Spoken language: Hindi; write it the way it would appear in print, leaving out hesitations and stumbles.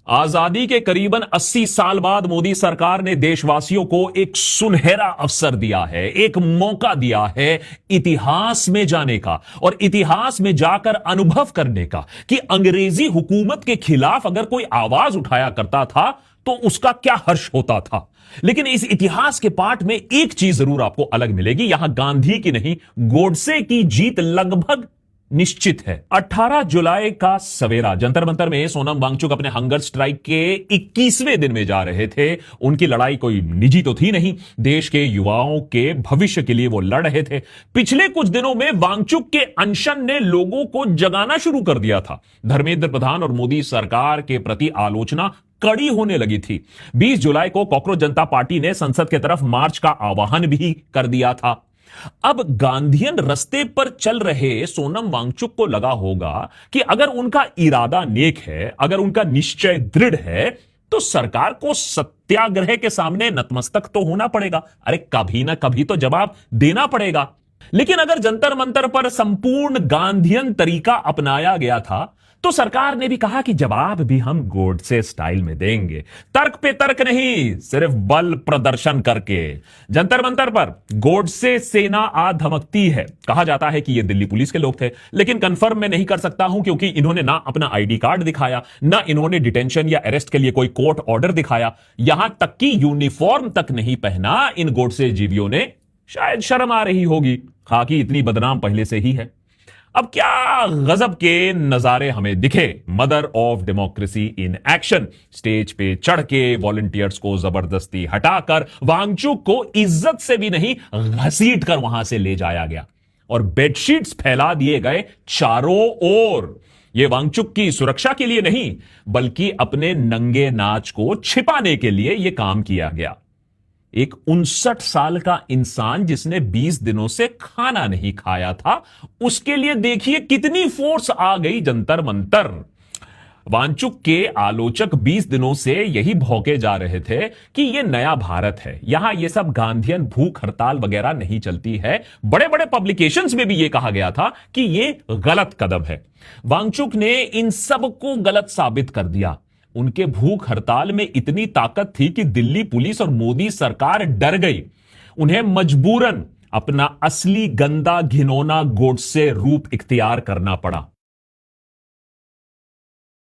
आजादी के करीबन 80 साल बाद मोदी सरकार ने देशवासियों को एक सुनहरा अवसर दिया है, एक मौका दिया है इतिहास में जाने का और इतिहास में जाकर अनुभव करने का कि अंग्रेजी हुकूमत के खिलाफ अगर कोई आवाज उठाया करता था तो उसका क्या हर्ष होता था। लेकिन इस इतिहास के पाठ में एक चीज जरूर आपको अलग मिलेगी, यहां गांधी की नहीं गोडसे की जीत लगभग निश्चित है। 18 जुलाई का सवेरा जंतर मंतर में सोनम वांगचुक अपने हंगर स्ट्राइक के 21वें दिन में जा रहे थे। उनकी लड़ाई कोई निजी तो थी नहीं, देश के युवाओं के भविष्य के लिए वो लड़ रहे थे। पिछले कुछ दिनों में वांगचुक के अनशन ने लोगों को जगाना शुरू कर दिया था। धर्मेंद्र प्रधान और मोदी सरकार के प्रति आलोचना कड़ी होने लगी थी। 20 जुलाई को कॉकरोच जनता पार्टी ने संसद की तरफ मार्च का आह्वान भी कर दिया था। अब गांधीयन रस्ते पर चल रहे सोनम वांगचुक को लगा होगा कि अगर उनका इरादा नेक है, अगर उनका निश्चय दृढ़ है, तो सरकार को सत्याग्रह के सामने नतमस्तक तो होना पड़ेगा। अरे कभी ना कभी तो जवाब देना पड़ेगा। लेकिन अगर जंतर मंतर पर संपूर्ण गांधीयन तरीका अपनाया गया था तो सरकार ने भी कहा कि जवाब भी हम गोडसे स्टाइल में देंगे, तर्क पे तर्क नहीं, सिर्फ बल प्रदर्शन करके। जंतर मंतर पर गोडसे सेना आ धमकती है। कहा जाता है कि ये दिल्ली पुलिस के लोग थे, लेकिन कंफर्म मैं नहीं कर सकता हूं क्योंकि इन्होंने ना अपना आईडी कार्ड दिखाया, ना इन्होंने डिटेंशन या अरेस्ट के लिए कोई कोर्ट ऑर्डर दिखाया, यहां तक कि यूनिफॉर्म तक नहीं पहना। इन गोडसे जीवियों ने शायद शर्म आ रही होगी, खाकी इतनी बदनाम पहले से ही है। अब क्या गजब के नजारे हमें दिखे। Mother of democracy in action. Stage पे चढ़ के वॉलंटियर्स को जबरदस्ती हटाकर वांगचुक को इज्जत से भी नहीं घसीट कर वहां से ले जाया गया और बेडशीट्स फैला दिए गए चारों ओर। यह वांगचुक की सुरक्षा के लिए नहीं बल्कि अपने नंगे नाच को छिपाने के लिए यह काम किया गया। एक 59 साल का इंसान जिसने 20 दिनों से खाना नहीं खाया था, उसके लिए देखिए कितनी फोर्स आ गई जंतर मंतर। वांगचुक के आलोचक 20 दिनों से यही भौंके जा रहे थे कि यह नया भारत है, यहां यह सब गांधीयन भूख हड़ताल वगैरह नहीं चलती है। बड़े बड़े पब्लिकेशंस में भी यह कहा गया था कि यह गलत कदम है। वांगचुक ने इन सब को गलत साबित कर दिया। उनके भूख हड़ताल में इतनी ताकत थी कि दिल्ली पुलिस और मोदी सरकार डर गई। उन्हें मजबूरन अपना असली गंदा घिनौना गोडसे रूप इख्तियार करना पड़ा।